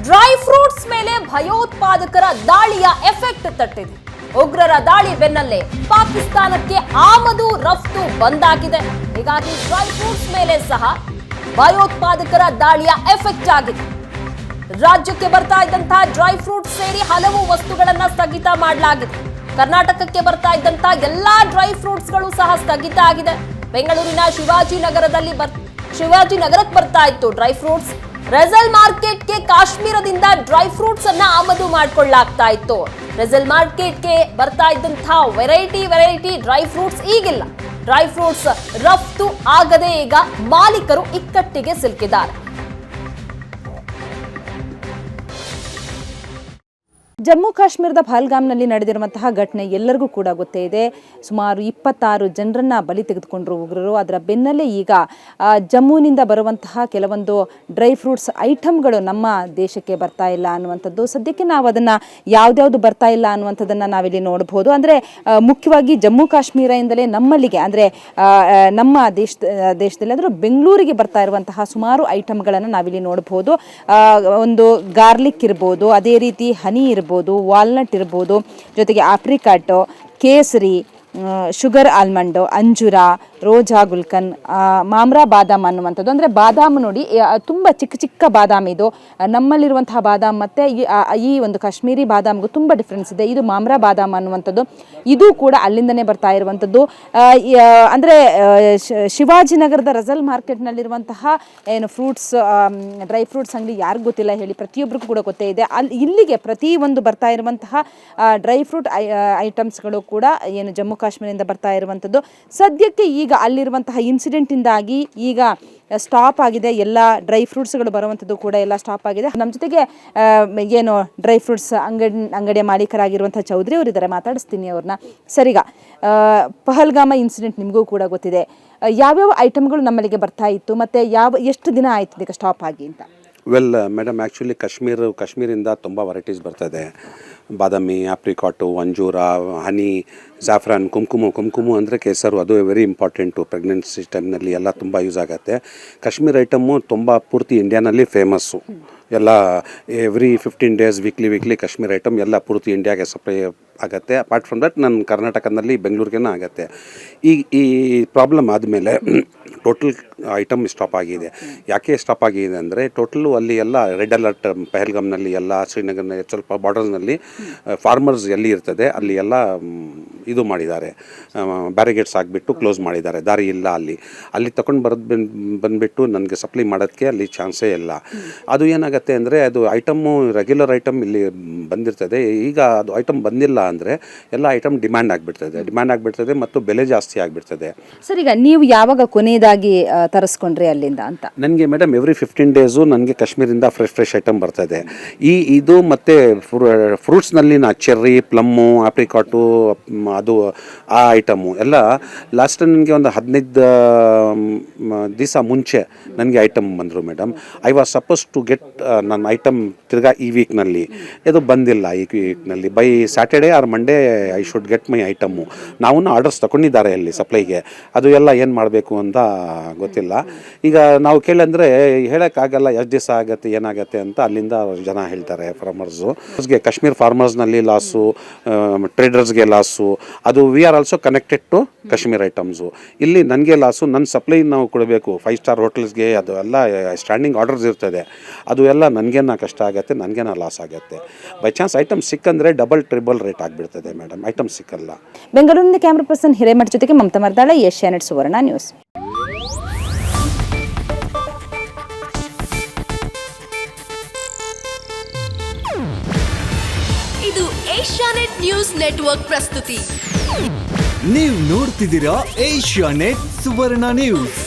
Dry fruits ಮೇಲೆ ಭಯೋತ್ಪಾದಕರ ದಾಳಿಯ ಎಫೆಕ್ಟ್ ತಟ್ಟಿದೆ. ಉಗ್ರರ ದಾಳಿ ಬೆನ್ನಲ್ಲೇ ಪಾಕಿಸ್ತಾನಕ್ಕೆ ಆಮದು ರಫ್ತು ಬಂದಾಗಿದೆ. ಹೀಗಾಗಿ ಡ್ರೈ ಫ್ರೂಟ್ಸ್ ಮೇಲೆ ಸಹ ಭಯೋತ್ಪಾದಕರ ದಾಳಿಯ ಎಫೆಕ್ಟ್ ಆಗಿದೆ. ರಾಜ್ಯಕ್ಕೆ ಬರ್ತಾ ಇದ್ದಂತಹ ಡ್ರೈ ಫ್ರೂಟ್ಸ್ ಸೇರಿ ಹಲವು ವಸ್ತುಗಳನ್ನ ಸ್ಥಗಿತ ಮಾಡಲಾಗಿದೆ. ಕರ್ನಾಟಕಕ್ಕೆ ಬರ್ತಾ ಇದ್ದಂತಹ ಎಲ್ಲಾ ಡ್ರೈ ಫ್ರೂಟ್ಸ್ಗಳು ಸಹ ಸ್ಥಗಿತ ಆಗಿದೆ. ಬೆಂಗಳೂರಿನ ಶಿವಾಜಿನಗರಕ್ಕೆ ಬರ್ತಾ ಇತ್ತು ಡ್ರೈ ಫ್ರೂಟ್ಸ್. ರೆಸಲ್ ಮಾರ್ಕೆಟ್ಗೆ ಕಾಶ್ಮೀರದಿಂದ ಡ್ರೈ ಫ್ರೂಟ್ಸ್ ಅನ್ನ ಆಮದು ಮಾಡಿಕೊಳ್ಳಲಾಗ್ತಾ ಇತ್ತು. ರೆಸಲ್ ಮಾರ್ಕೆಟ್ಗೆ ಬರ್ತಾ ಇದ್ದಂತಹ ವೆರೈಟಿ ಡ್ರೈ ಫ್ರೂಟ್ಸ್ ಈಗಿಲ್ಲ. ಡ್ರೈ ಫ್ರೂಟ್ಸ್ ರಫ್ತು ಆಗದೆ ಈಗ ಮಾಲೀಕರು ಇಕ್ಕಟ್ಟಿಗೆ ಸಿಲುಕಿದ್ದಾರೆ. ಜಮ್ಮು ಕಾಶ್ಮೀರದ ಪಹಲ್ಗಾಮ್ನಲ್ಲಿ ನಡೆದಿರುವಂತಹ ಘಟನೆ ಎಲ್ಲರಿಗೂ ಕೂಡ ಗೊತ್ತೇ ಇದೆ. ಸುಮಾರು 26 ಜನರನ್ನ ಬಲಿ ತೆಗೆದುಕೊಂಡ್ರು ಉಗ್ರರು. ಅದರ ಬೆನ್ನಲ್ಲೇ ಈಗ ಜಮ್ಮುವಿನಿಂದ ಬರುವಂತಹ ಕೆಲವೊಂದು ಡ್ರೈ ಫ್ರೂಟ್ಸ್ ಐಟಮ್ಗಳು ನಮ್ಮ ದೇಶಕ್ಕೆ ಬರ್ತಾ ಇಲ್ಲ ಅನ್ನುವಂಥದ್ದು. ಸದ್ಯಕ್ಕೆ ನಾವು ಅದನ್ನು ಯಾವ್ದ್ಯಾವುದು ಬರ್ತಾ ಇಲ್ಲ ಅನ್ನುವಂಥದ್ದನ್ನು ನಾವಿಲ್ಲಿ ನೋಡ್ಬೋದು. ಅಂದರೆ ಮುಖ್ಯವಾಗಿ ಜಮ್ಮು ಕಾಶ್ಮೀರದಿಂದಲೇ ನಮ್ಮಲ್ಲಿಗೆ ಅಂದರೆ ನಮ್ಮ ದೇಶದಲ್ಲಿ ಅಂದರೆ ಬೆಂಗಳೂರಿಗೆ ಬರ್ತಾ ಇರುವಂತಹ ಸುಮಾರು ಐಟಮ್ಗಳನ್ನು ನಾವಿಲ್ಲಿ ನೋಡ್ಬೋದು. ಒಂದು ಗಾರ್ಲಿಕ್ ಇರ್ಬೋದು, ಅದೇ ರೀತಿ ಹನಿ ಇರ್ಬೋದು, ವಾಲ್ನಟ್ ಇರ್ಬೋದು, ಜೊತೆಗೆ ಆಪ್ರಿಕಾಟು, ಕೇಸರಿ, ಶುಗರ್ ಆಲ್ಮಂಡು, ಅಂಜೂರ, ರೋಜಾ ಗುಲ್ಕನ್, ಮಾಮ್ರಾ ಬಾದಾಮ್ ಅನ್ನುವಂಥದ್ದು. ಅಂದರೆ ಬಾದಾಮ್ ನೋಡಿ ತುಂಬ ಚಿಕ್ಕ ಬಾದಾಮ್ ಇದು. ನಮ್ಮಲ್ಲಿರುವಂತಹ ಬಾದಾಮ್ ಮತ್ತು ಈ ಒಂದು ಕಾಶ್ಮೀರಿ ಬಾದಾಮ್ಗೂ ತುಂಬ ಡಿಫ್ರೆನ್ಸ್ ಇದೆ. ಇದು ಮಾಮ್ರಾ ಬಾದಾಮ್ ಅನ್ನುವಂಥದ್ದು. ಇದು ಕೂಡ ಅಲ್ಲಿಂದನೇ ಬರ್ತಾ ಇರುವಂಥದ್ದು. ಅಂದರೆ ಶಿವಾಜಿನಗರದ ರೆಸಲ್ ಮಾರ್ಕೆಟ್ನಲ್ಲಿರುವಂತಹ ಏನು ಫ್ರೂಟ್ಸ್ ಡ್ರೈ ಫ್ರೂಟ್ಸ್ ಅಂಗಡಿ ಯಾರಿಗೂ ಗೊತ್ತಿಲ್ಲ ಹೇಳಿ, ಪ್ರತಿಯೊಬ್ಬರಿಗೂ ಕೂಡ ಗೊತ್ತೇ ಇದೆ. ಇಲ್ಲಿಗೆ ಪ್ರತಿಯೊಂದು ಬರ್ತಾ ಇರುವಂತಹ ಡ್ರೈ ಫ್ರೂಟ್ ಐಟಮ್ಸ್ಗಳು ಕೂಡ ಏನು ಜಮ್ಮು ಕಾಶ್ಮೀರದಿಂದ ಬರ್ತಾ ಇರುವಂಥದ್ದು. ಸದ್ಯಕ್ಕೆ ಈಗ ಅಲ್ಲಿರುವಂತಹ ಇನ್ಸಿಡೆಂಟಿಂದಾಗಿ ಈಗ ಸ್ಟಾಪ್ ಆಗಿದೆ. ಎಲ್ಲ ಡ್ರೈ ಫ್ರೂಟ್ಸ್ಗಳು ಬರುವಂಥದ್ದು ಕೂಡ ಎಲ್ಲ ಸ್ಟಾಪ್ ಆಗಿದೆ. ನಮ್ಮ ಜೊತೆಗೆ ಏನು ಡ್ರೈ ಫ್ರೂಟ್ಸ್ ಅಂಗಡಿಯ ಮಾಲೀಕರಾಗಿರುವಂಥ ಚೌಧರಿ ಅವರಿದ್ದಾರೆ, ಮಾತಾಡಿಸ್ತೀನಿ ಅವ್ರನ್ನ. ಸರಿಗ ಪಹಲ್ಗಾಮ ಇನ್ಸಿಡೆಂಟ್ ನಿಮಗೂ ಕೂಡ ಗೊತ್ತಿದೆ. ಯಾವ್ಯಾವ ಐಟಮ್ಗಳು ನಮ್ಮಲ್ಲಿಗೆ ಬರ್ತಾ ಇತ್ತು ಮತ್ತು ಎಷ್ಟು ದಿನ ಆಯ್ತು ಈಗ ಸ್ಟಾಪ್ ಆಗಿ ಅಂತ? ವೆಲ್ ಮೇಡಮ್, ಆ್ಯಕ್ಚುಲಿ ಕಾಶ್ಮೀರಿಂದ ತುಂಬ ವೆರೈಟೀಸ್ ಬರ್ತದೆ. ಬಾದಾಮಿ, ಆಪ್ರಿಕಾಟು, ಅಂಜೂರ, ಹನಿ, ಜಾಫ್ರಾನ್, ಕುಂಕುಮ ಅಂದರೆ ಕೇಸರು, ಅದು ವೆರಿ ಇಂಪಾರ್ಟೆಂಟು. ಪ್ರೆಗ್ನೆನ್ಸಿ ಟೈಮ್ನಲ್ಲಿ ಎಲ್ಲ ತುಂಬ ಯೂಸ್ ಆಗುತ್ತೆ. ಕಾಶ್ಮೀರ್ ಐಟಮ್ಮು ತುಂಬ ಪೂರ್ತಿ ಇಂಡಿಯಾನಲ್ಲಿ ಫೇಮಸ್ಸು. ಎಲ್ಲ every 15 days weekly Kashmir item ಎಲ್ಲ ಪೂರ್ತಿ ಇಂಡಿಯಾಗೆ ಸಪ್ಲೈ ಆಗುತ್ತೆ. ಅಪಾರ್ಟ್ ಫ್ರಮ್ ದಟ್ ನನ್ನ ಕರ್ನಾಟಕದಲ್ಲಿ ಬೆಂಗಳೂರಿಗೇನೂ ಆಗುತ್ತೆ. ಈ ಪ್ರಾಬ್ಲಮ್ ಆದಮೇಲೆ ಟೋಟಲ್ ಐಟಮ್ ಸ್ಟಾಪ್ ಆಗಿದೆ. ಯಾಕೆ ಸ್ಟಾಪ್ ಆಗಿದೆ ಅಂದರೆ ಟೋಟಲು ಅಲ್ಲಿ ಎಲ್ಲ ರೆಡ್ ಅಲರ್ಟ್, ಪಹಲ್ಗಾಮ್ನಲ್ಲಿ ಎಲ್ಲ, ಶ್ರೀನಗರ್ನಲ್ಲಿ ಸ್ವಲ್ಪ ಬಾರ್ಡರ್ಸ್ನಲ್ಲಿ ಫಾರ್ಮರ್ಸ್ ಎಲ್ಲಿ ಇರ್ತದೆ ಅಲ್ಲಿ ಎಲ್ಲ ಇದು ಮಾಡಿದ್ದಾರೆ, ಬ್ಯಾರಿಗೇಡ್ಸ್ ಆಗಿಬಿಟ್ಟು ಕ್ಲೋಸ್ ಮಾಡಿದ್ದಾರೆ. ದಾರಿ ಇಲ್ಲ ಅಲ್ಲಿ ತಗೊಂಡು ಬಂದುಬಿಟ್ಟು ನನಗೆ ಸಪ್ಲೈ ಮಾಡೋದಕ್ಕೆ ಅಲ್ಲಿ ಚಾನ್ಸೇ ಇಲ್ಲ. ಅದು ಏನಾಗುತ್ತೆ ಅಂದರೆ ಅದು ಐಟಮ್ಮು ರೆಗ್ಯುಲರ್ ಐಟಮ್ ಇಲ್ಲಿ ಬಂದಿರ್ತದೆ. ಈಗ ಅದು ಐಟಮ್ ಬಂದಿಲ್ಲ ಅಂದರೆ ಎಲ್ಲ ಐಟಮ್ ಡಿಮ್ಯಾಂಡ್ ಆಗಿಬಿಡ್ತದೆ ಮತ್ತು ಬೆಲೆ ಜಾಸ್ತಿ ಆಗಿಬಿಡ್ತದೆ. ಸರ್, ಈಗ ನೀವು ಯಾವಾಗ ಕೊನೆಯದಾಗಿ ತರಿಸ್ಕೊಂಡ್ರಿ ಅಲ್ಲಿಂದ ಅಂತ? ನನಗೆ ಮೇಡಮ್ ಎವ್ರಿ 15 days ನನಗೆ ಕಾಶ್ಮೀರಿಂದ ಫ್ರೆಶ್ ಐಟಮ್ ಬರ್ತದೆ. ಇದು ಮತ್ತು ಫ್ರೂಟ್ಸ್ನಲ್ಲಿ ಚೆರ್ರಿ, ಪ್ಲಮ್ಮು, ಆಪ್ರಿಕಾಟು, ಅದು ಆ ಐಟಮು ಎಲ್ಲ ಲಾಸ್ಟ್ ನನಗೆ ಒಂದು 15 ದಿವಸ ಮುಂಚೆ ನನಗೆ ಐಟಮ್ ಬಂದರು madam. I was suppose to get ನನ್ನ ಐಟಮ್ ತಿರ್ಗಾ ಈ ವೀಕ್ನಲ್ಲಿ. ಇದು ಬಂದಿಲ್ಲ ಈ ವೀಕ್ನಲ್ಲಿ. By Saturday or Monday I should get my item. ನಾವು ಆರ್ಡರ್ಸ್ ತಗೊಂಡಿದ್ದಾರೆ ಅಲ್ಲಿ ಸಪ್ಲೈಗೆ. ಅದು ಎಲ್ಲ ಏನು ಮಾಡಬೇಕು ಅಂತ ಗೊತ್ತಿಲ್ಲ. ಈಗ ನಾವು ಕೇಳಂದರೆ ಹೇಳೋಕ್ಕಾಗಲ್ಲ ಎಷ್ಟು ದಿವಸ ಆಗುತ್ತೆ ಏನಾಗುತ್ತೆ ಅಂತ. ಅಲ್ಲಿಂದ ಜನ ಹೇಳ್ತಾರೆ ಫಾರ್ಮರ್ಸು. ಕಾಶ್ಮೀರ್ ಫಾರ್ಮರ್ಸ್ನಲ್ಲಿ ಲಾಸು, ಟ್ರೇಡರ್ಸ್ಗೆ ಲಾಸು. ಅದು we are also connected to Kashmir items. ಇಲ್ಲಿ ನನಗೆ ಲಾಸು, ನನ್ನ ಸಪ್ಲೈ ನಾವು ಕೊಡಬೇಕು 5 star ಹೋಟೆಲ್ಸ್ಗೆ. ಅದು ಎಲ್ಲ ಸ್ಟ್ಯಾಂಡಿಂಗ್ ಆರ್ಡರ್ಸ್ ಇರ್ತದೆ. ಅದು ಎಲ್ಲ ನನಗೇನ ಕಷ್ಟ ಆಗುತ್ತೆ, ನನಗೇನ ಲಾಸ್ ಆಗುತ್ತೆ. ಬೈ ಚಾನ್ಸ್ ಐಟಮ್ ಸಿಕ್ಕಂದರೆ ಡಬಲ್ ಟ್ರಿಬಲ್ ರೇಟ್ ಆಗಿಬಿಡ್ತದೆ ಮೇಡಮ್, ಐಟಮ್ ಸಿಕ್ಕಲ್ಲ. ಬೆಂಗಳೂರಿನ ಕ್ಯಾಮ್ರಾ ಪರ್ಸನ್ ಹಿರೇಮಠ ಜೊತೆಗೆ ಮಮತಾ ಮರ್ದಾಳ, ಏಷ್ಯಾನೆಟ್ ಸುವರ್ಣ ನ್ಯೂಸ್. ಇದು ಏಷ್ಯಾನೆಟ್ ನ್ಯೂಸ್ ನೆಟ್ವರ್ಕ್ ಪ್ರಸ್ತುತಿ. ನೀವು ನೋಡ್ತಿದ್ದೀರಾ ಏಷ್ಯಾನೆಟ್ ಸುವರ್ಣ ನ್ಯೂಸ್.